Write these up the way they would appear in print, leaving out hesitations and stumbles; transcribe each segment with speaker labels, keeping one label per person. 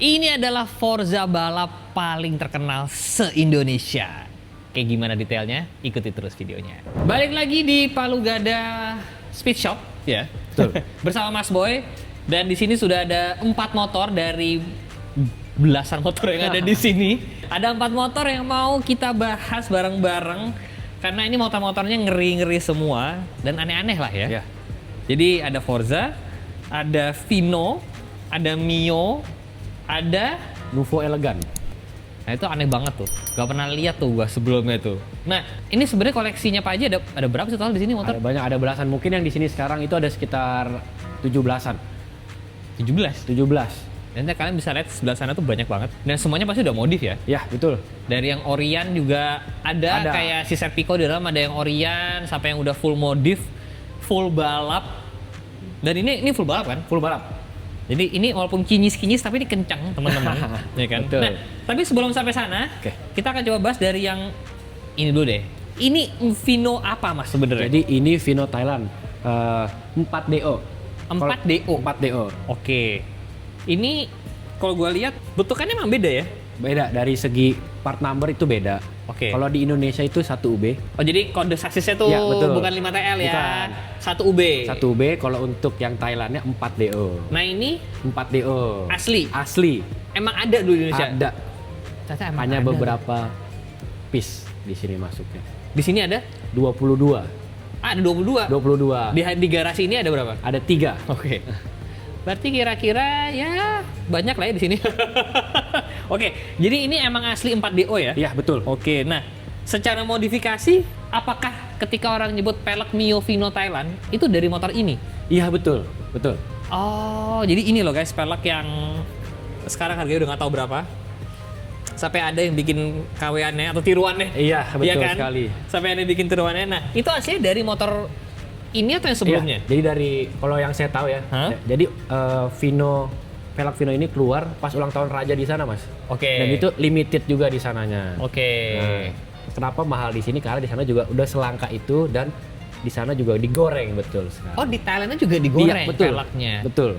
Speaker 1: Ini adalah Forza balap paling terkenal se-Indonesia. Kayak gimana detailnya? Ikuti terus videonya. Balik lagi di Palu Gada Speed Shop, ya.
Speaker 2: Betul.
Speaker 1: Bersama Mas Boy. Dan di sini sudah ada 4 motor dari belasan motor yang ada di sini. Ada 4 motor yang mau kita bahas bareng-bareng. Karena ini motor-motornya ngeri-ngeri semua dan aneh-aneh lah ya.
Speaker 2: Ya.
Speaker 1: Jadi ada Forza, ada Vino, ada Mio, ada
Speaker 2: Nuvo Elegan.
Speaker 1: nah itu aneh banget tuh. Gak pernah lihat tuh gua sebelumnya tuh. Nah, ini sebenarnya koleksinya Pak Haji ada berapa sih total di sini motor?
Speaker 2: Ada banyak, ada belasan. Mungkin yang di sini sekarang itu ada sekitar 17-an.
Speaker 1: 17.
Speaker 2: 17.
Speaker 1: Dan kalian bisa lihat sebelah sana tuh banyak banget. Dan semuanya pasti udah modif ya.
Speaker 2: Ya, betul.
Speaker 1: Dari yang Orion juga ada. Kayak si Serpico di dalam ada yang Orion sampai yang udah full modif, full balap. Dan ini full balap kan?
Speaker 2: Full balap.
Speaker 1: Jadi ini walaupun kinyis-kinyis tapi ini kencang teman-teman, ya kan?
Speaker 2: Betul.
Speaker 1: Nah, tapi sebelum sampai sana,
Speaker 2: Oke.
Speaker 1: kita akan coba bahas dari yang ini dulu deh. Ini Vino apa Mas sebenarnya?
Speaker 2: Jadi ini Vino Thailand 4DO.
Speaker 1: 4DO.
Speaker 2: 4DO.
Speaker 1: Oke. Ini kalau gua lihat bentukannya emang beda ya?
Speaker 2: Beda dari segi part number itu beda.
Speaker 1: Oke.
Speaker 2: Kalau di Indonesia itu 1UB.
Speaker 1: Oh jadi kode saksisnya tuh
Speaker 2: Ya, betul.
Speaker 1: bukan 5TL ya?
Speaker 2: Bukan.
Speaker 1: 1UB.
Speaker 2: 1UB, kalau untuk yang Thailandnya 4DO.
Speaker 1: Nah ini
Speaker 2: 4DO.
Speaker 1: asli?
Speaker 2: Asli.
Speaker 1: Emang ada dulu di Indonesia?
Speaker 2: Ada.
Speaker 1: Ternyata emang
Speaker 2: Hanya
Speaker 1: ada.
Speaker 2: beberapa piece di sini masuknya.
Speaker 1: Di sini ada?
Speaker 2: 22.
Speaker 1: Ada 22?
Speaker 2: 22.
Speaker 1: Di garasi ini ada berapa?
Speaker 2: Ada 3.
Speaker 1: Oke. Berarti kira-kira ya banyak lah ya di sini. Oke, jadi ini emang asli 4DO ya?
Speaker 2: Iya, betul.
Speaker 1: Oke, nah secara modifikasi, apakah ketika orang nyebut pelek Mio Vino Thailand itu dari motor ini?
Speaker 2: Iya, betul. Betul.
Speaker 1: Oh, jadi ini loh guys, pelek yang sekarang harganya udah nggak tahu berapa. Sampai ada yang bikin KW-annya atau tiruannya.
Speaker 2: Iya, betul
Speaker 1: kan?
Speaker 2: sekali.
Speaker 1: Sampai ada yang bikin tiruannya. Nah, itu aslinya dari motor ini atau yang sebelumnya?
Speaker 2: Iya, jadi dari kalau yang saya tahu ya.
Speaker 1: Hah?
Speaker 2: Jadi pelek Vino ini keluar pas ulang tahun raja di sana, Mas.
Speaker 1: Oke.
Speaker 2: Dan itu limited juga di sananya.
Speaker 1: Oke.
Speaker 2: Nah, kenapa mahal di sini? Karena di sana juga udah selangka itu dan di sana juga digoreng, betul sekali.
Speaker 1: Oh, di Thailandnya juga digoreng
Speaker 2: Iya, betul.
Speaker 1: peleknya.
Speaker 2: Betul.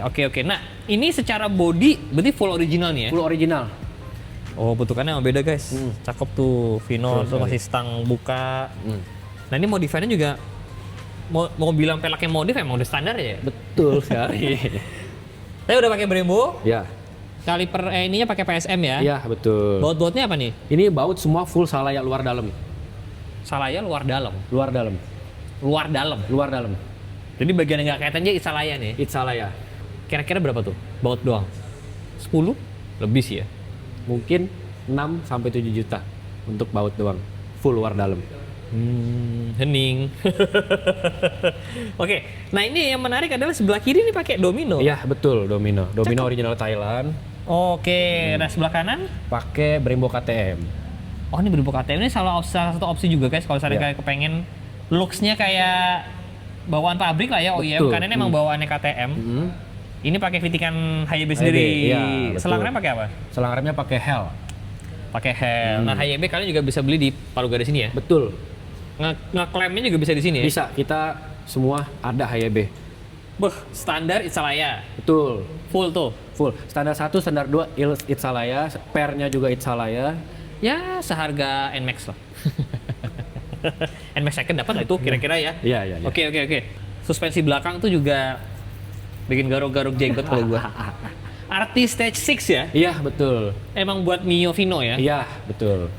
Speaker 1: Oke. Nah, ini secara body berarti full original nih ya?
Speaker 2: Full original.
Speaker 1: Oh, bentukannya emang beda guys. Cakep tuh, Vino
Speaker 2: Betul
Speaker 1: tuh
Speaker 2: sekali.
Speaker 1: masih stang buka. Nah, ini modifannya juga mau bilang peleknya modif emang udah standar ya?
Speaker 2: Betul sekali.
Speaker 1: Saya udah pakai Brembo,
Speaker 2: Ya.
Speaker 1: kaliper ininya pakai PSM ya.
Speaker 2: Iya, betul.
Speaker 1: Baut-bautnya apa nih?
Speaker 2: Ini baut semua full Salaya luar dalam.
Speaker 1: Salaya luar dalam.
Speaker 2: Luar dalam.
Speaker 1: Luar dalam.
Speaker 2: Luar dalam.
Speaker 1: Jadi bagian yang nggak kaitan aja Salaya nih.
Speaker 2: It's Salaya.
Speaker 1: Kira-kira berapa tuh? Baut doang? 10? Lebih sih ya.
Speaker 2: Mungkin 6 sampai 7 juta untuk baut doang. Full luar dalam.
Speaker 1: Hening. Oke, nah ini yang menarik adalah sebelah kiri ini pakai domino.
Speaker 2: Iya, betul, Domino. Domino original Thailand.
Speaker 1: Oke, nah sebelah kanan?
Speaker 2: Pakai Brembo KTM.
Speaker 1: Oh ini Brembo KTM ini salah satu opsi juga guys kalau misalnya
Speaker 2: Iya.
Speaker 1: kayak kepengen looks-nya kayak bawaan pabrik lah ya OEM,
Speaker 2: Betul.
Speaker 1: karena ini emang bawaannya KTM. Ini pakai fitikan HYB sendiri.
Speaker 2: iya, betul.
Speaker 1: Selang rem pakai apa?
Speaker 2: Selang remnya pakai Hell.
Speaker 1: Pakai Hell. Nah HYB kalian juga bisa beli di Palu Gada sini ya?
Speaker 2: Betul.
Speaker 1: Ngeklaimnya juga bisa di sini ya?
Speaker 2: Bisa, kita semua ada HYB.
Speaker 1: Beuh, standar Itsalaya.
Speaker 2: Betul.
Speaker 1: Full tuh.
Speaker 2: Full. Standar 1, standar 2 It's Salaya, pernya juga It's Salaya.
Speaker 1: Ya seharga NMAX lah. NMAX second dapat lah itu kira-kira ya.
Speaker 2: Iya.
Speaker 1: Oke. Suspensi belakang tuh juga bikin garuk-garuk jenggot kalau gua. Artis Stage 6 ya?
Speaker 2: Iya, betul.
Speaker 1: Emang buat Mio Vino ya?
Speaker 2: Iya, betul.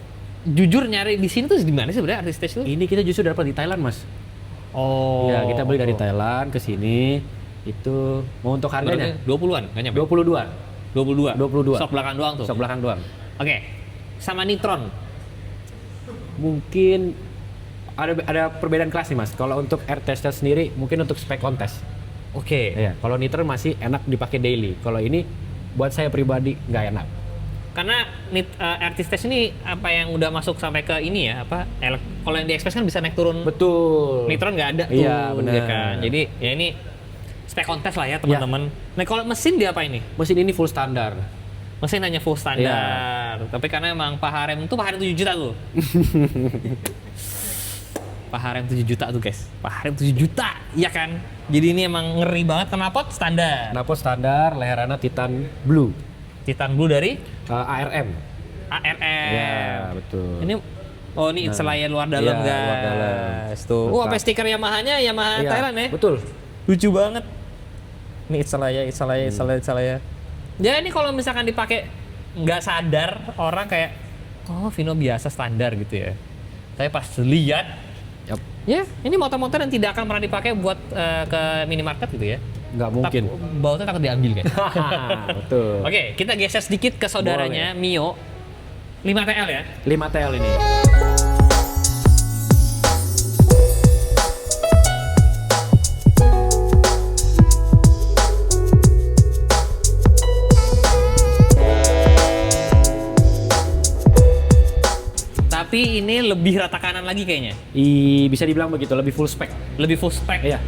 Speaker 1: Jujur nyari di sini tuh di mana sih sebenarnya Artis Stage tuh?
Speaker 2: Ini kita justru dapat di Thailand, Mas.
Speaker 1: Oh.
Speaker 2: Ya, kita beli dari Thailand ke sini. Itu mau untuk harganya
Speaker 1: 20-an, nggak nyampe?
Speaker 2: 22.
Speaker 1: 22. Sok belakang doang tuh.
Speaker 2: Sok belakang doang.
Speaker 1: Oke. Sama Nitron.
Speaker 2: Mungkin ada perbedaan kelas nih, Mas. Kalau untuk air tester sendiri mungkin untuk spek kontes.
Speaker 1: Oke.
Speaker 2: Ya, kalau Nitron masih enak dipakai daily. Kalau ini buat saya pribadi nggak enak.
Speaker 1: Karena Artis Stage ini apa yang udah masuk sampai ke ini ya, apa? Kalau yang di Express kan bisa naik turun.
Speaker 2: Betul.
Speaker 1: Nitron nggak ada tuh.
Speaker 2: Iya, benar.
Speaker 1: ya kan? Jadi ya ini spek kontes lah ya teman-teman. Nah kalau mesin dia apa ini?
Speaker 2: Mesin ini full standar.
Speaker 1: Mesin hanya full standar. Tapi karena emang Pak Harem 7 juta tuh. Paha rem 7 juta tuh guys. Paha rem 7 juta, iya kan? Jadi ini emang ngeri banget. Knalpot standar.
Speaker 2: Knalpot standar, leherannya Titan Blue.
Speaker 1: Titan Blue dari
Speaker 2: ARM.
Speaker 1: ARM.
Speaker 2: Ya, betul.
Speaker 1: Ini ini selain luar dalam
Speaker 2: Iya,
Speaker 1: guys.
Speaker 2: luar dalam.
Speaker 1: Tuh.
Speaker 2: Lengkap.
Speaker 1: Apa stiker Yamaha-nya Yamaha
Speaker 2: Iya,
Speaker 1: Thailand ya?
Speaker 2: betul.
Speaker 1: Lucu banget. Ini Itsalaya. Ya ini kalau misalkan dipakai nggak sadar orang kayak Vino biasa standar gitu ya. Tapi pas lihat,
Speaker 2: Yap.
Speaker 1: ya ini motor-motor yang tidak akan pernah dipakai buat ke minimarket gitu ya.
Speaker 2: Nggak mungkin.
Speaker 1: Bautnya takut diambil kan.
Speaker 2: Betul.
Speaker 1: Oke, kita geser sedikit ke saudaranya Mio 5TL ya.
Speaker 2: 5TL ini.
Speaker 1: Tapi ini lebih rata kanan lagi kayaknya.
Speaker 2: Bisa dibilang begitu, lebih full spec.
Speaker 1: Lebih full spec.
Speaker 2: Iya.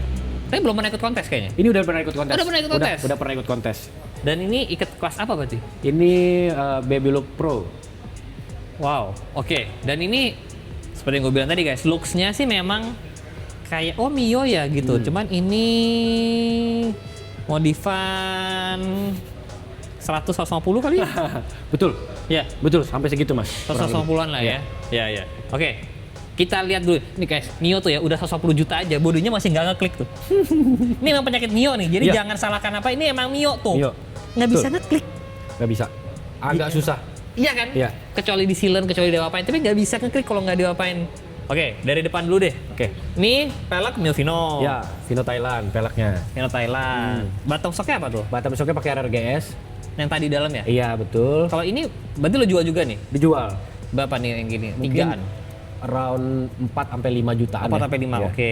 Speaker 1: Tapi belum pernah ikut kontes kayaknya.
Speaker 2: Ini udah pernah ikut kontes.
Speaker 1: Udah pernah ikut kontes?
Speaker 2: Udah pernah ikut kontes.
Speaker 1: Dan ini ikut kelas apa berarti?
Speaker 2: Ini Baby Look Pro.
Speaker 1: Wow, oke. Dan ini seperti yang gue bilang tadi guys, looks-nya sih memang kayak Mio ya gitu. Cuman ini modifan 150 kali?
Speaker 2: Betul.
Speaker 1: Ya,
Speaker 2: Betul, sampai segitu Mas.
Speaker 1: 150-an lah ya. Ya. Oke. Kita lihat dulu. Nih guys, Mio tuh ya udah 110 juta aja, bodinya masih nggak ngeklik tuh. Ini emang penyakit Mio nih. Jadi
Speaker 2: Iya.
Speaker 1: jangan salahkan apa, ini emang Mio tuh.
Speaker 2: Mio.
Speaker 1: Nggak bisa
Speaker 2: Betul.
Speaker 1: ngeklik.
Speaker 2: Nggak bisa. Agak susah.
Speaker 1: Iya kan?
Speaker 2: Iya.
Speaker 1: Kecuali di silen, kecuali diapain. Tapi nggak bisa ngeklik kalau nggak diapain. Oke, dari depan dulu deh.
Speaker 2: Oke.
Speaker 1: Ini pelek Mio Vino.
Speaker 2: Ya, Vino Thailand peleknya.
Speaker 1: Vino Thailand. Bottom shocknya apa tuh?
Speaker 2: Bottom shocknya pakai RRGS.
Speaker 1: Yang tadi dalam ya?
Speaker 2: Iya, betul.
Speaker 1: Kalau ini berarti lo jual juga nih?
Speaker 2: Dijual.
Speaker 1: Berapa nih yang gini?
Speaker 2: Mungkin
Speaker 1: Tigaan?
Speaker 2: around 4 sampai 5 jutaan.
Speaker 1: 4 sampai 5,
Speaker 2: Iya.
Speaker 1: oke.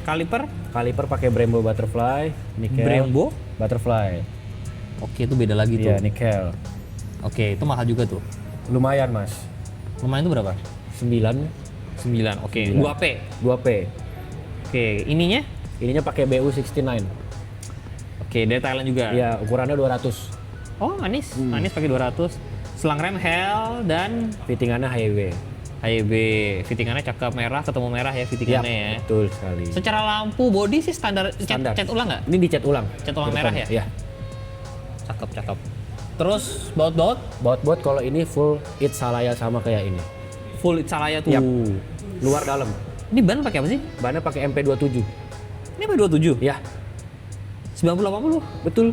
Speaker 1: Kaliper?
Speaker 2: Kaliper pakai Brembo Butterfly, nikel.
Speaker 1: Brembo?
Speaker 2: Butterfly.
Speaker 1: Oke, itu beda lagi tuh.
Speaker 2: Iya, nikel.
Speaker 1: Oke, itu mahal juga tuh.
Speaker 2: Lumayan, Mas.
Speaker 1: Lumayan itu berapa?
Speaker 2: 9,
Speaker 1: 9, oke.
Speaker 2: 9.
Speaker 1: 2P.
Speaker 2: 2P.
Speaker 1: Oke, ininya?
Speaker 2: Ininya pakai BU69.
Speaker 1: Oke, dari Thailand juga.
Speaker 2: Iya, ukurannya 200.
Speaker 1: Oh, Anis. Anis pakai 200. Selang rem Hell dan
Speaker 2: Fittingannya HIW.
Speaker 1: HYB. Fittingannya cakep, merah ketemu merah ya fittingannya ya.
Speaker 2: Betul sekali.
Speaker 1: Secara lampu body sih standar.
Speaker 2: Standar.
Speaker 1: Cat ulang nggak?
Speaker 2: Ini dicat ulang.
Speaker 1: Cat ulang
Speaker 2: Di
Speaker 1: merah
Speaker 2: depannya.
Speaker 1: ya?
Speaker 2: Iya.
Speaker 1: Cakep. Terus baut-baut
Speaker 2: Baut kalau ini full Itsalaya sama kayak ini.
Speaker 1: full Itsalaya tuh.
Speaker 2: Yap. Luar dalam.
Speaker 1: Ini ban pakai apa sih?
Speaker 2: Bannya pakai MP27.
Speaker 1: Ini apa 27?
Speaker 2: Ya,
Speaker 1: 90-80.
Speaker 2: betul.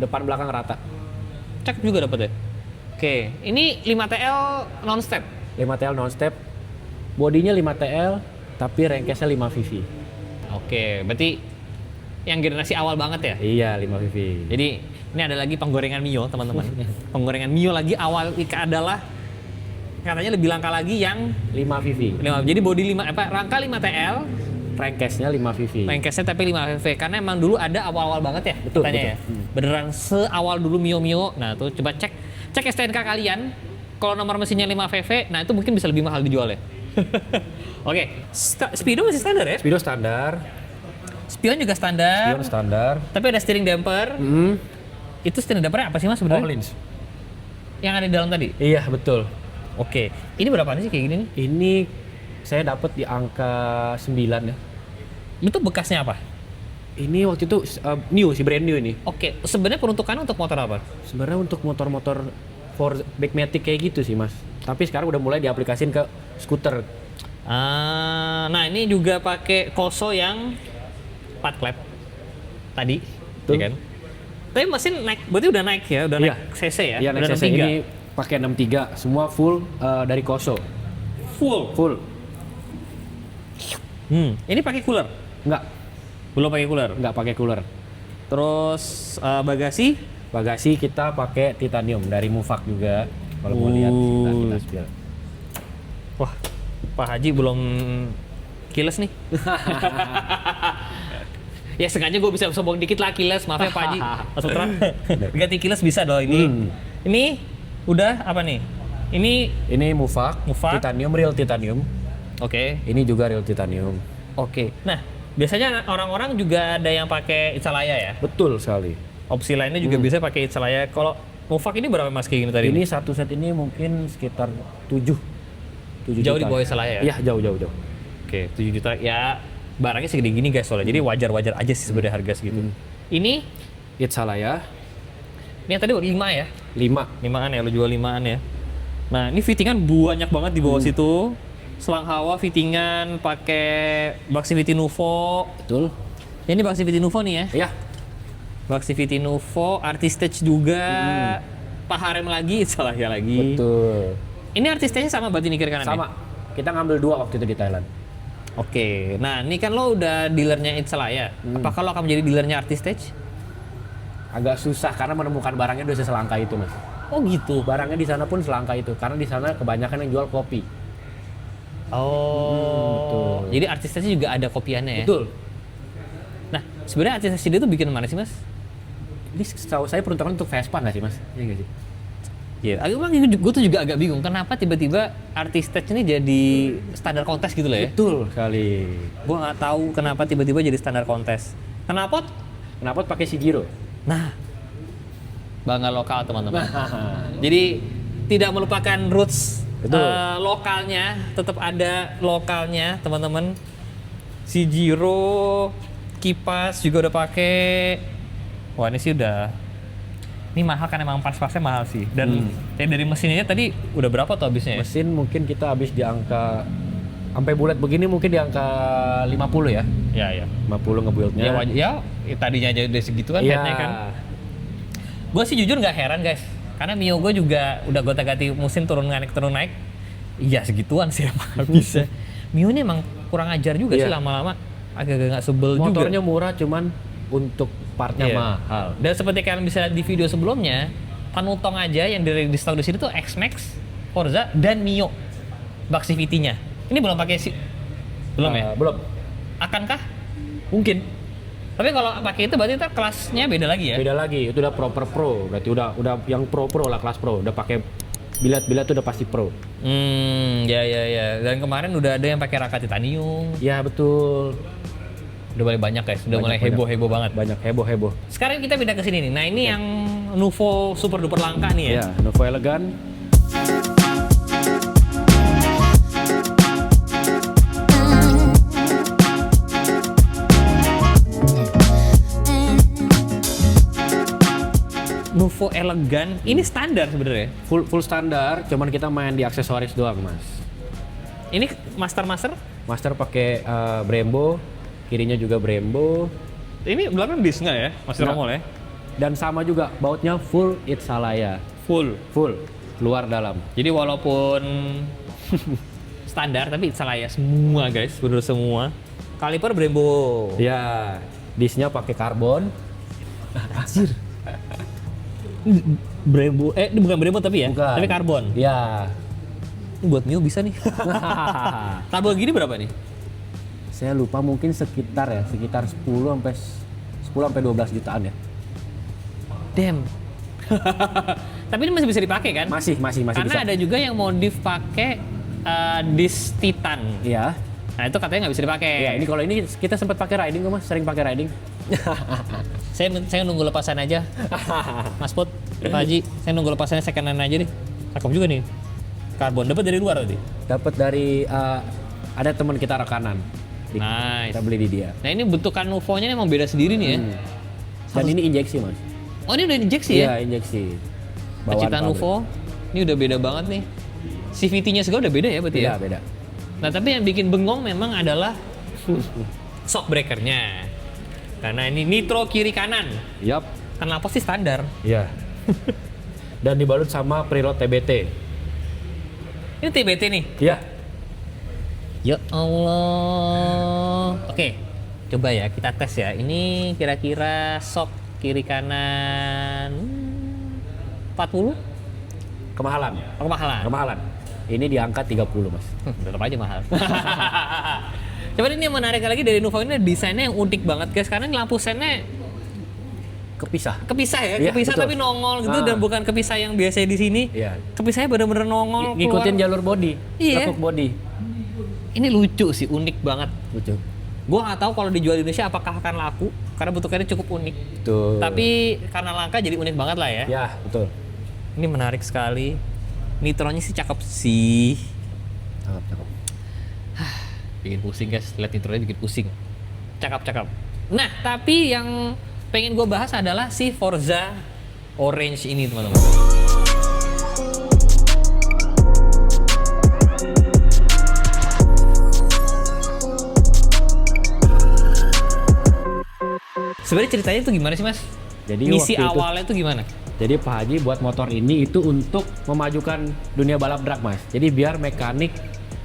Speaker 2: Depan belakang rata.
Speaker 1: Cakep juga dapat ya. Oke, ini 5TL non step.
Speaker 2: 5TL non step. Bodinya 5TL tapi rengkesnya 5 VV.
Speaker 1: Oke, berarti yang generasi awal banget ya.
Speaker 2: Iya, 5 VV.
Speaker 1: Jadi ini ada lagi penggorengan Mio teman-teman. Penggorengan Mio lagi awal adalah katanya lebih langka lagi yang
Speaker 2: 5 VV.
Speaker 1: jadi body 5 rangka 5TL,
Speaker 2: Rengkesnya 5 VV.
Speaker 1: lengkesnya tapi 5 VV karena emang dulu ada awal-awal banget ya
Speaker 2: Betul,
Speaker 1: katanya
Speaker 2: betul.
Speaker 1: ya. Beneran seawal dulu Mio. Nah, tuh coba cek STNK kalian. Kalau nomor mesinnya 5 VV, nah itu mungkin bisa lebih mahal dijual ya. Oke, Speedo masih standar ya?
Speaker 2: Speedo standar.
Speaker 1: Spion juga standar.
Speaker 2: Spion standar.
Speaker 1: Tapi ada steering damper. Itu steering dampernya apa sih Mas sebenarnya?
Speaker 2: Collins.
Speaker 1: Yang ada di dalam tadi.
Speaker 2: Iya, betul.
Speaker 1: Oke. Ini berapaan sih kayak gini nih?
Speaker 2: Ini saya dapat di angka 9 ya.
Speaker 1: Itu bekasnya apa?
Speaker 2: Ini waktu itu new sih, brand new ini.
Speaker 1: Oke, sebenarnya peruntukannya untuk motor apa?
Speaker 2: Sebenarnya untuk motor-motor for Backmatic kayak gitu sih, Mas. Tapi sekarang udah mulai diaplikasin ke skuter.
Speaker 1: Nah ini juga pakai Koso yang 4 klep tadi,
Speaker 2: Betul.
Speaker 1: ya kan? Tapi mesin naik, berarti udah naik ya, udah
Speaker 2: Iya.
Speaker 1: naik CC ya?
Speaker 2: Iya,
Speaker 1: udah
Speaker 2: next CC
Speaker 1: 63.
Speaker 2: ini pakai 63, semua full dari Koso.
Speaker 1: Full.
Speaker 2: Full.
Speaker 1: Ini pakai cooler?
Speaker 2: Enggak,
Speaker 1: Belum pakai cooler.
Speaker 2: enggak pakai cooler.
Speaker 1: Terus bagasi?
Speaker 2: Bagasi kita pakai titanium dari Mufak juga. Kalau mau lihat kita spill.
Speaker 1: Wah, Pak Haji belum kiles nih. Ya sengaja gue bisa sombong dikit lah kiles, maaf ya Pak Haji. Mas Putra. Ganti kiles bisa dong ini. Ini udah apa nih?
Speaker 2: Ini Mufak,
Speaker 1: Mufak.
Speaker 2: titanium, real titanium.
Speaker 1: Oke.
Speaker 2: Ini juga real titanium.
Speaker 1: Oke. Nah, biasanya orang-orang juga ada yang pakai Itsalaya ya.
Speaker 2: Betul sekali.
Speaker 1: Opsi lainnya juga bisa pakai Itsalaya. Kalau Mufak ini berapa Mas kayak gini tadi?
Speaker 2: Ini satu set ini mungkin sekitar 7
Speaker 1: jauh di bawah Itsalaya ya?
Speaker 2: Iya, jauh.
Speaker 1: Oke, 7 juta ya barangnya segede gini guys soalnya. Jadi wajar-wajar aja sih sebenarnya harga segitu. Ini
Speaker 2: Itsalaya
Speaker 1: yang tadi 5 ya?
Speaker 2: 5.
Speaker 1: 5-an ya, lu jual 5-an ya. Nah, ini fittingan banyak banget di bawah situ. Selang hawa fittingan pakai Baxivity Nuvo.
Speaker 2: Betul.
Speaker 1: Ini Baxivity Nuvo nih ya.
Speaker 2: Iya.
Speaker 1: Baxivity Nuvo, Artistage juga. Pak Harem lagi, salah ya lagi.
Speaker 2: Betul.
Speaker 1: Ini Artistage sama berarti nih kiri kanan
Speaker 2: Sama. Kita ngambil 2 waktu itu di Thailand.
Speaker 1: Oke, nah ini kan lo udah dealernya Itsalaya. Apakah lo akan menjadi dealernya Artistage?
Speaker 2: Agak susah karena menemukan barangnya udah selangka itu, Mas.
Speaker 1: Oh gitu.
Speaker 2: Barangnya di sana pun selangka itu karena di sana kebanyakan yang jual kopi.
Speaker 1: Oh,
Speaker 2: betul.
Speaker 1: jadi Artistage juga ada kopiannya ya?
Speaker 2: Betul.
Speaker 1: Nah, sebenarnya Artistage dia tuh bikin mana sih mas?
Speaker 2: Ini setahu saya peruntukan untuk Vespa nggak sih, Mas? Iya nggak sih?
Speaker 1: Iya, gue tuh juga agak bingung kenapa tiba-tiba Artistage ini jadi standar kontes gitu loh ya?
Speaker 2: Betul sekali.
Speaker 1: Gue nggak tahu kenapa tiba-tiba jadi standar kontes. Kenapa?
Speaker 2: Kenapa pakai Shigiro?
Speaker 1: Nah, bangga lokal teman-teman. Jadi tidak melupakan roots lokalnya, tetap ada lokalnya teman-teman. Shigiro, kipas juga udah pakai. Wah ini sih udah, ini mahal kan emang pas-pasnya mahal sih. Dan dari mesinnya tadi udah berapa tuh habisnya?
Speaker 2: Mesin mungkin kita habis di angka sampai bulat begini mungkin di angka 50 ya.
Speaker 1: Ya.
Speaker 2: 50 ngebuildnya.
Speaker 1: Ya tadinya aja udah segitu kan headnya kan. Gue sih jujur nggak heran guys, karena Mio gue juga udah gonta-ganti mesin turun naik. Iya segituan sih emang habisnya. Mio ini emang kurang ajar juga sih lama-lama, agak-agak nggak sebel juga.
Speaker 2: Motornya murah cuman untuk partnya mahal.
Speaker 1: Dan seperti kalian bisa lihat di video sebelumnya, Panutong aja yang di stok di sini tuh X-Max, Forza dan Mio Baxivity-nya. Ini belum pakai belum ya?
Speaker 2: Belum.
Speaker 1: Akankah?
Speaker 2: Mungkin.
Speaker 1: Tapi kalau pakai itu berarti ntar kelasnya beda lagi ya?
Speaker 2: Beda lagi, itu udah pro. Berarti udah yang pro lah, kelas pro. Udah pakai bilat tuh udah pasti pro.
Speaker 1: Ya. Dan kemarin udah ada yang pakai raka titanium.
Speaker 2: Ya betul.
Speaker 1: Udah mulai banyak guys, udah mulai heboh banget.
Speaker 2: Banyak heboh.
Speaker 1: Sekarang kita pindah ke sini nih. Nah ini yang Nuvo super duper langka nih ya.
Speaker 2: Ya, Nuvo Elegan.
Speaker 1: Nuvo Elegan, ini standar sebenarnya.
Speaker 2: Full standar, cuman kita main di aksesoris doang, Mas.
Speaker 1: Ini master?
Speaker 2: Master pakai Brembo, kirinya juga Brembo.
Speaker 1: Ini belakang disc nggak ya, Master Romol ya?
Speaker 2: Dan sama juga, bautnya full Itsalaya.
Speaker 1: Full,
Speaker 2: luar dalam.
Speaker 1: Jadi walaupun standar, tapi Itsalaya semua guys, bener semua. Kaliper Brembo.
Speaker 2: Ya, discnya pakai karbon.
Speaker 1: Anjir. Brembo, ini bukan Brembo tapi ya?
Speaker 2: Bukan.
Speaker 1: Tapi karbon.
Speaker 2: Ya.
Speaker 1: Ini buat Mio bisa nih. Karbon gini berapa nih?
Speaker 2: Saya lupa, mungkin sekitar 10 sampai 12 jutaan ya.
Speaker 1: Damn. Tapi ini masih bisa dipakai kan?
Speaker 2: Masih
Speaker 1: Karena
Speaker 2: bisa.
Speaker 1: ada juga yang modif pakai disc Titan.
Speaker 2: Iya.
Speaker 1: Nah itu katanya nggak bisa dipakai.
Speaker 2: Ya, ini kalau ini kita sempat pakai riding kok, Mas, sering pakai riding.
Speaker 1: Saya nunggu lepasan aja. Mas Put, Pak Haji, saya nunggu lepasannya second hand aja deh. Cakep juga nih. Karbon dapat dari luar tadi.
Speaker 2: Dapat dari ada teman kita rekanan.
Speaker 1: Nice.
Speaker 2: Kita beli di dia.
Speaker 1: Nah ini bentukan Nuvo-nya emang beda sendiri nih ya.
Speaker 2: Dan ini injeksi, Mas.
Speaker 1: Oh ini udah injeksi ya?
Speaker 2: Iya, injeksi.
Speaker 1: Pecinta Nuvo, ini udah beda banget nih. CVT-nya segala udah beda ya berarti ya?
Speaker 2: Beda.
Speaker 1: Nah tapi yang bikin bengong memang adalah shock breaker-nya. Karena ini nitro kiri kanan.
Speaker 2: Yap.
Speaker 1: Kenapa sih standar?
Speaker 2: Iya. Dan dibalut sama preload TBT.
Speaker 1: Ini TBT nih?
Speaker 2: Iya.
Speaker 1: Ya Allah. Oke, coba ya kita tes ya. Ini kira-kira shock kiri kanan 40?
Speaker 2: Kemahalan.
Speaker 1: Oh, kemahalan.
Speaker 2: Ini di angka 30, Mas.
Speaker 1: Tetap aja mahal. Coba ini yang menarik lagi dari Nuvo ini desainnya yang unik banget guys. Karena lampu sennya kepisah ya,
Speaker 2: Iya,
Speaker 1: kepisah
Speaker 2: betul.
Speaker 1: tapi nongol gitu dan bukan kepisah yang biasa di sini.
Speaker 2: Iya.
Speaker 1: Kepisahnya bener-bener nongol.
Speaker 2: Ngikutin
Speaker 1: keluar.
Speaker 2: jalur body.
Speaker 1: Iya.
Speaker 2: Lekuk body.
Speaker 1: Ini lucu sih, unik banget.
Speaker 2: Lucu.
Speaker 1: Gua nggak tahu kalau dijual di Indonesia apakah akan laku karena bentukannya cukup unik.
Speaker 2: Tuh.
Speaker 1: Tapi karena langka jadi unik banget lah ya.
Speaker 2: Ya, betul.
Speaker 1: Ini menarik sekali. Nitronya sih cakep sih.
Speaker 2: Cakep.
Speaker 1: Bikin pusing guys, lihat intronya bikin pusing. Cakap-cakap. Nah, tapi yang pengen gue bahas adalah si Forza Orange ini teman-teman. Sebenarnya ceritanya tuh gimana sih mas?
Speaker 2: Jadi
Speaker 1: misi
Speaker 2: waktu itu-
Speaker 1: awalnya tuh gimana?
Speaker 2: Jadi Pak Haji buat motor ini itu untuk memajukan dunia balap drag mas. Jadi biar mekanik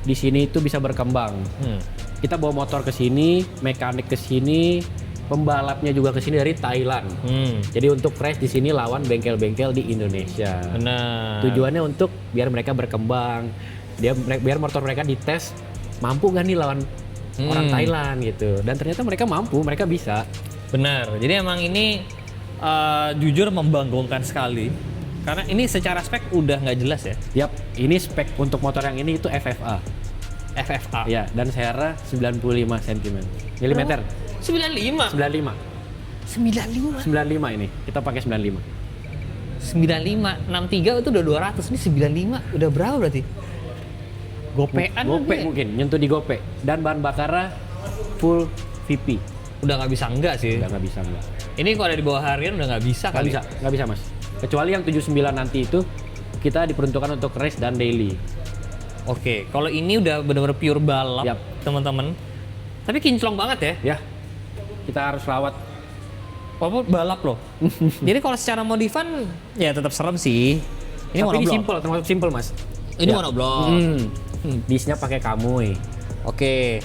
Speaker 2: di sini itu bisa berkembang. Kita bawa motor ke sini, mekanik ke sini, pembalapnya juga ke sini dari Thailand. Jadi untuk race di sini lawan bengkel-bengkel di Indonesia.
Speaker 1: Benar.
Speaker 2: Tujuannya untuk biar mereka berkembang, biar motor mereka dites mampu gak nih lawan orang Thailand gitu. Dan ternyata mereka mampu, mereka bisa.
Speaker 1: Benar. Jadi emang ini jujur membanggakan sekali. Karena ini secara spek udah nggak jelas ya.
Speaker 2: Yap, ini spek untuk motor yang ini itu FFA.
Speaker 1: FFA.
Speaker 2: Ya, dan Sierra 95 cm. Milimeter.
Speaker 1: 95.
Speaker 2: 95.
Speaker 1: 95.
Speaker 2: 95 ini. Kita pakai 95.
Speaker 1: 95. 63 itu udah 200. Ini 95. Udah berapa berarti? Gopean
Speaker 2: Gope
Speaker 1: kan dia?
Speaker 2: mungkin, nyentuh di gope. Dan bahan bakarnya full VP.
Speaker 1: Udah nggak bisa enggak sih.
Speaker 2: Udah nggak bisa enggak.
Speaker 1: Ini kalau ada di bawah harian udah nggak bisa
Speaker 2: Nggak
Speaker 1: kali.
Speaker 2: bisa, nggak bisa mas. Kecuali yang 79 nanti itu kita diperuntukkan untuk race dan daily.
Speaker 1: Oke, kalau ini udah bener-bener pure balap,
Speaker 2: Yap.
Speaker 1: teman-teman. Tapi kinclong banget ya.
Speaker 2: Ya, kita harus rawat.
Speaker 1: Walaupun balap loh. Jadi kalau secara modifan ya tetap serem sih. Ini
Speaker 2: Tapi ini
Speaker 1: monoblok.
Speaker 2: simple, termasuk simple mas.
Speaker 1: Ini
Speaker 2: Ya.
Speaker 1: monoblok.
Speaker 2: Disnya pakai kamui.
Speaker 1: Oke.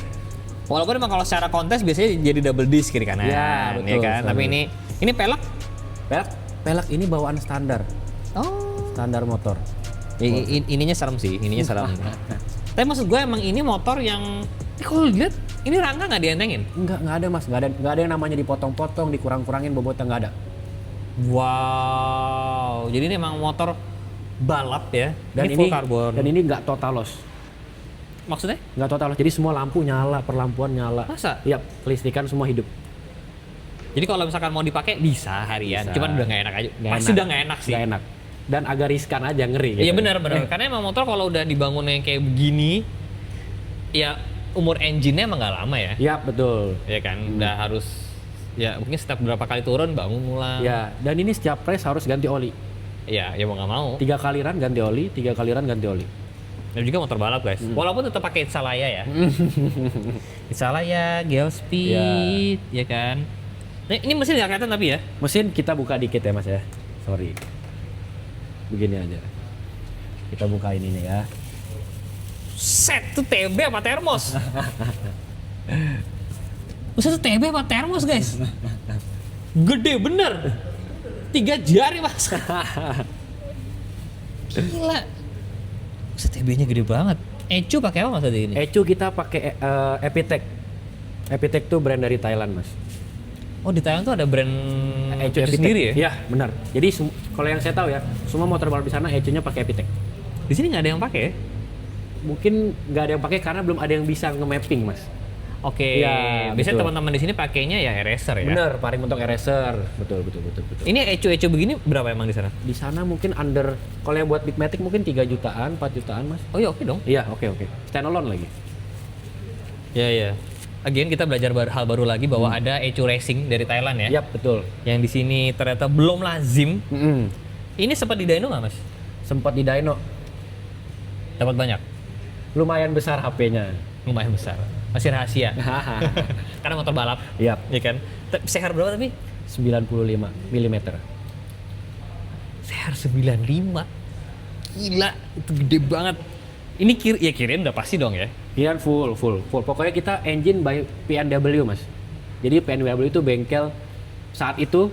Speaker 1: Walaupun emang kalau secara kontes biasanya jadi double disc kiri kanan,
Speaker 2: Ya, betul,
Speaker 1: kan? Tapi
Speaker 2: sorry.
Speaker 1: ini pelek.
Speaker 2: Pelek ini bawaan standar,
Speaker 1: Oh.
Speaker 2: standar motor.
Speaker 1: Ininya serem sih, ininya serem. Tapi maksud gue emang ini motor yang kalau lihat ini rangka nggak dientengin.
Speaker 2: Nggak ada mas, nggak ada yang namanya dipotong-potong, dikurang-kurangin bobotnya, nggak ada.
Speaker 1: Wow. Jadi ini emang motor balap ya.
Speaker 2: Dan
Speaker 1: ini full karbon.
Speaker 2: Dan ini nggak total loss.
Speaker 1: Maksudnya?
Speaker 2: Nggak total loss, jadi semua lampu nyala, perlampuan nyala.
Speaker 1: Masa?
Speaker 2: Iya, kelistrikan semua hidup.
Speaker 1: Jadi kalau misalkan mau dipakai bisa harian,
Speaker 2: Bisa.
Speaker 1: cuman udah nggak enak aja.
Speaker 2: Nggak
Speaker 1: Pasti
Speaker 2: enak.
Speaker 1: udah nggak enak sih.
Speaker 2: Nggak enak. Dan agak riskan aja, ngeri gitu.
Speaker 1: Iya benar. Karena emang motor kalau udah dibangun yang kayak begini, ya umur engine-nya emang nggak lama ya.
Speaker 2: Iya, betul.
Speaker 1: Ya kan, udah harus ya mungkin setiap berapa kali turun bangun ulang.
Speaker 2: Ya, dan ini setiap race harus ganti oli.
Speaker 1: Iya, ya mau nggak mau.
Speaker 2: 3 kali run ganti oli, 3 kali run ganti oli.
Speaker 1: Dan juga motor balap guys. Walaupun tetap pakai Himalaya ya. Himalaya, Geospeed, ya kan. Nah, ini mesin nggak kelihatan tapi ya.
Speaker 2: Mesin kita buka dikit ya mas ya. Sorry. Begini aja. Kita buka ininya ya.
Speaker 1: Set tuh TB apa termos? Buset tuh TB apa termos guys? Gede bener. 3 jari mas. Gila. Buset TB-nya gede banget. Ecu pakai apa mas tadi ini?
Speaker 2: Ecu kita pakai Epitech. Epitech tuh brand dari Thailand mas.
Speaker 1: Oh di Thailand tuh ada brand Ecu
Speaker 2: Epitech.
Speaker 1: sendiri ya?
Speaker 2: Iya benar. Jadi kalau yang saya tahu ya, semua motor balap di sana Ecunya pakai Epitech.
Speaker 1: Di sini nggak ada yang pakai ya?
Speaker 2: Mungkin nggak ada yang pakai karena belum ada yang bisa nge-mapping mas.
Speaker 1: Oke,
Speaker 2: Iya,
Speaker 1: biasanya
Speaker 2: betul.
Speaker 1: teman-teman di sini pakainya ya eraser ya.
Speaker 2: Bener, paling mentok eraser. Betul.
Speaker 1: Ini ecu-ecu begini berapa emang di sana?
Speaker 2: Di sana mungkin under, kalau yang buat Bigmatic mungkin 3 jutaan, 4 jutaan mas.
Speaker 1: Oh iya oke dong.
Speaker 2: Iya, oke. Standalone lagi.
Speaker 1: Iya. Again kita belajar hal baru lagi bahwa ada ecu racing dari Thailand ya.
Speaker 2: Iya, betul.
Speaker 1: Yang di sini ternyata belum lazim. Ini sempat di dyno nggak mas?
Speaker 2: Sempat di dyno,
Speaker 1: Dapat banyak?
Speaker 2: lumayan besar HP-nya.
Speaker 1: Lumayan besar. Masih rahasia. Karena motor balap.
Speaker 2: Iya,
Speaker 1: Iya kan? CR berapa tapi?
Speaker 2: 95 mm.
Speaker 1: CR 95. Gila, itu gede banget. Ini kirain udah pasti dong ya.
Speaker 2: Kian full. Pokoknya kita engine by PNW mas. Jadi PNW itu bengkel saat itu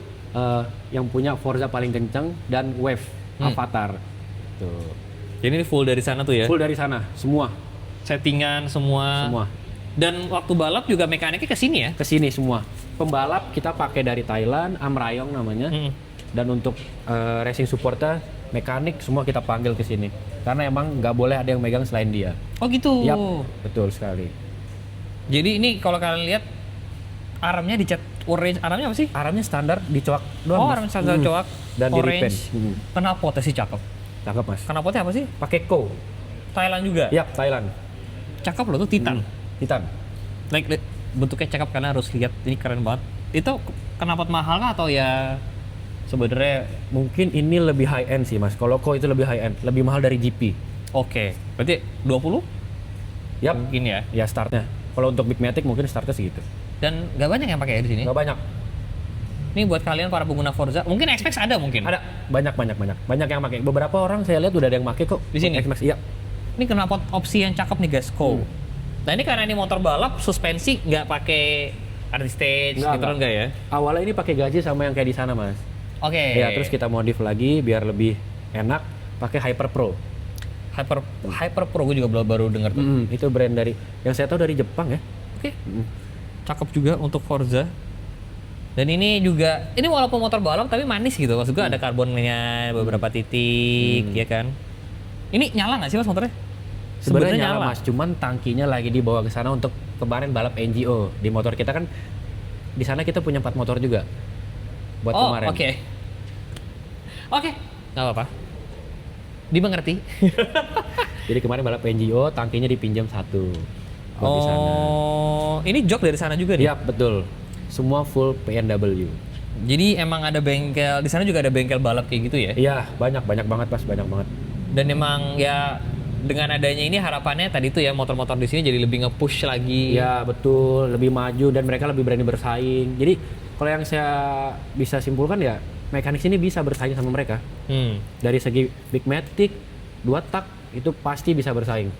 Speaker 2: yang punya Forza paling kenceng dan Wave Avatar. Tuh.
Speaker 1: Jadi ini full dari sana tuh ya?
Speaker 2: Full dari sana, semua.
Speaker 1: Settingan semua. Dan waktu balap juga mekaniknya ke sini ya?
Speaker 2: Kesini semua. Pembalap kita pakai dari Thailand, Amrayong namanya. Dan untuk racing supporter, mekanik semua kita panggil ke sini. Karena emang nggak boleh ada yang megang selain dia.
Speaker 1: Oh gitu?
Speaker 2: Yap, betul sekali.
Speaker 1: Jadi ini kalau kalian lihat armnya dicat orange, armnya apa sih?
Speaker 2: Armnya standar dicoak doang.
Speaker 1: Oh,
Speaker 2: Mas.
Speaker 1: arm standar coak
Speaker 2: Dan di repaint.
Speaker 1: orange. Knalpotnya sih cakep.
Speaker 2: Cakep mas.
Speaker 1: Knalpotnya apa sih?
Speaker 2: Pakai Co.
Speaker 1: Thailand juga?
Speaker 2: Yap, Thailand.
Speaker 1: Cakep loh tuh Titan.
Speaker 2: Titan.
Speaker 1: Bentuknya cakep karena harus lihat, ini keren banget. Itu kenapa mahal kah atau ya sebenarnya?
Speaker 2: Mungkin ini lebih high end sih Mas. Kalau Ko itu lebih high end, lebih mahal dari GP.
Speaker 1: Oke, berarti 20?
Speaker 2: Yap.
Speaker 1: Mungkin ya.
Speaker 2: Ya startnya. Kalau untuk Big Matic mungkin startnya segitu.
Speaker 1: Dan nggak banyak yang pakai ya di sini.
Speaker 2: Nggak banyak.
Speaker 1: Ini buat kalian para pengguna Forza, mungkin X-Max ada mungkin.
Speaker 2: Ada banyak yang pakai. Beberapa orang saya lihat udah ada yang pakai kok.
Speaker 1: Di sini?
Speaker 2: X-Max, iya.
Speaker 1: Ini kenapa opsi yang cakep nih guys, Ko. Nah ini karena ini motor balap, suspensi nggak pakai arti stage, gitu enggak ya?
Speaker 2: Awalnya ini pakai gaji sama yang kayak di sana Mas.
Speaker 1: Oke.
Speaker 2: Ya terus kita modif lagi biar lebih enak, pakai Hyper Pro.
Speaker 1: Hyper Pro gue juga baru dengar tuh.
Speaker 2: Itu brand dari yang saya tahu dari Jepang ya.
Speaker 1: Oke. Cakep juga untuk Forza. Dan ini juga, ini walaupun motor balap tapi manis gitu. Maksud gue ada karbonnya beberapa titik, ya kan? Ini nyala nggak sih Mas motornya?
Speaker 2: Sebenarnya nyala Mas, cuman tangkinya lagi dibawa ke sana untuk kemarin balap NGO. Di motor kita kan di sana kita punya 4 motor juga. Buat kemarin.
Speaker 1: Oke. Nggak apa-apa. Dimengerti.
Speaker 2: Jadi kemarin balap NGO, tangkinya dipinjam 1. Di sana.
Speaker 1: Ini jok dari sana juga nih?
Speaker 2: Iya, betul. Semua full PNW.
Speaker 1: Jadi emang ada bengkel, di sana juga ada bengkel balap kayak gitu ya?
Speaker 2: Iya, banyak banget Mas, banyak banget.
Speaker 1: Dan emang ya dengan adanya ini harapannya tadi tuh ya motor-motor di sini jadi lebih nge-push lagi.
Speaker 2: Iya, betul, lebih maju dan mereka lebih berani bersaing. Jadi kalau yang saya bisa simpulkan ya, mekanik sini bisa bersaing sama mereka. Dari segi Big Matic, 2 tak itu pasti bisa bersaing.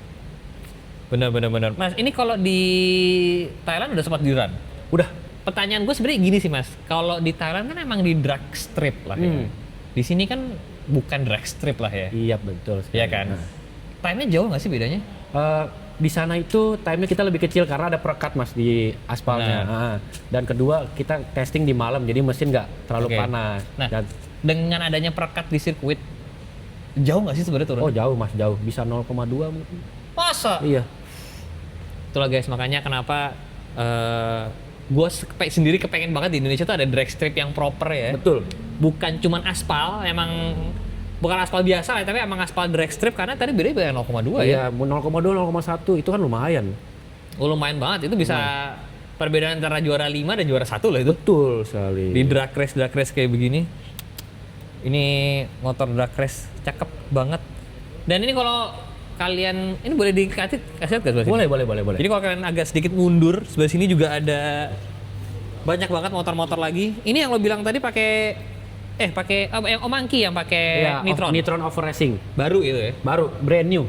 Speaker 1: Bener. Mas, ini kalau di Thailand udah sempat di-run?
Speaker 2: Udah.
Speaker 1: Pertanyaan gue sebenarnya gini sih Mas, kalau di Thailand kan emang di drag strip lah ya. Di sini kan bukan drag strip lah ya.
Speaker 2: Iya betul.
Speaker 1: Iya kan. Nah. Time-nya jauh nggak sih bedanya?
Speaker 2: Di sana itu time-nya kita lebih kecil karena ada perekat Mas di aspalnya. Dan kedua kita testing di malam jadi mesin nggak terlalu panas.
Speaker 1: Nah, dan dengan adanya perekat di sirkuit jauh nggak sih sebenarnya turun?
Speaker 2: Oh jauh Mas, jauh. Bisa 0,2 mungkin.
Speaker 1: Masa?
Speaker 2: Iya.
Speaker 1: Itulah guys, makanya kenapa gue sendiri kepengen banget di Indonesia tuh ada drag strip yang proper ya.
Speaker 2: Betul.
Speaker 1: Bukan cuman aspal, emang bukan aspal biasa lah, tapi emang aspal drag strip karena tadi bedanya 0,2 ya.
Speaker 2: Iya, 0,2, 0,1 itu kan lumayan.
Speaker 1: Lumayan banget, itu bisa perbedaan antara juara 5 dan juara 1 lah itu.
Speaker 2: Betul sekali.
Speaker 1: Di drag race kayak begini. Ini motor drag race cakep banget. Dan ini kalau kalian, ini boleh dikasih lihat nggak sebelah sini?
Speaker 2: Boleh.
Speaker 1: Jadi kalau kalian agak sedikit mundur, sebelah sini juga ada banyak banget motor-motor lagi. Ini yang lo bilang tadi pakai yang Omangki yang pakai Nitron.
Speaker 2: Nitron Over Racing.
Speaker 1: Baru itu ya?
Speaker 2: Baru, brand new.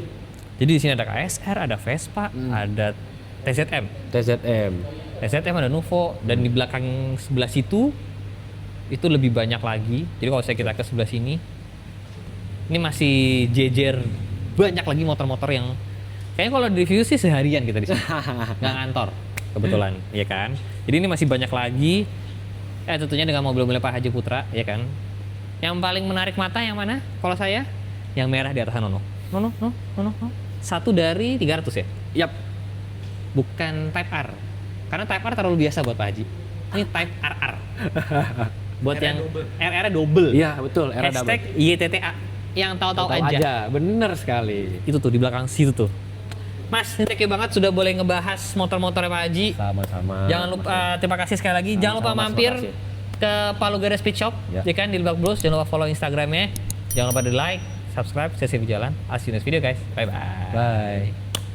Speaker 1: Jadi di sini ada KSR, ada Vespa, ada TZM, ada Nuvo, dan di belakang sebelah situ itu lebih banyak lagi. Jadi kalau kita ke sebelah sini, ini masih jejer banyak lagi motor-motor yang kayaknya kalau di review sih seharian kita di sini. Nggak ngantor kebetulan, ya kan. Jadi ini masih banyak lagi. Tentunya dengan mobil-mobil Pak Haji Putra, ya kan. Yang paling menarik mata yang mana? Kalau saya, yang merah di atas Nono. Satu dari 300 ya?
Speaker 2: Yap.
Speaker 1: Bukan Type R. Karena Type R terlalu biasa buat Pak Haji. Ini Type RR. Buat yang RR double.
Speaker 2: Iya, betul. RR double.
Speaker 1: #YTTA. Yang tahu-tahu aja.
Speaker 2: Bener sekali.
Speaker 1: Itu tuh di belakang situ tuh. Mas, thank you banget sudah boleh ngebahas motor-motornya Pak Haji.
Speaker 2: Sama-sama.
Speaker 1: Jangan lupa, terima kasih sekali lagi. Jangan lupa mampir ke Palu Gares Speed Shop, ya kan, di Lebak Bulus. Jangan lupa follow Instagramnya. Jangan lupa di like, subscribe, saya jalan. I'll see you next video guys. Bye-bye.
Speaker 2: Bye.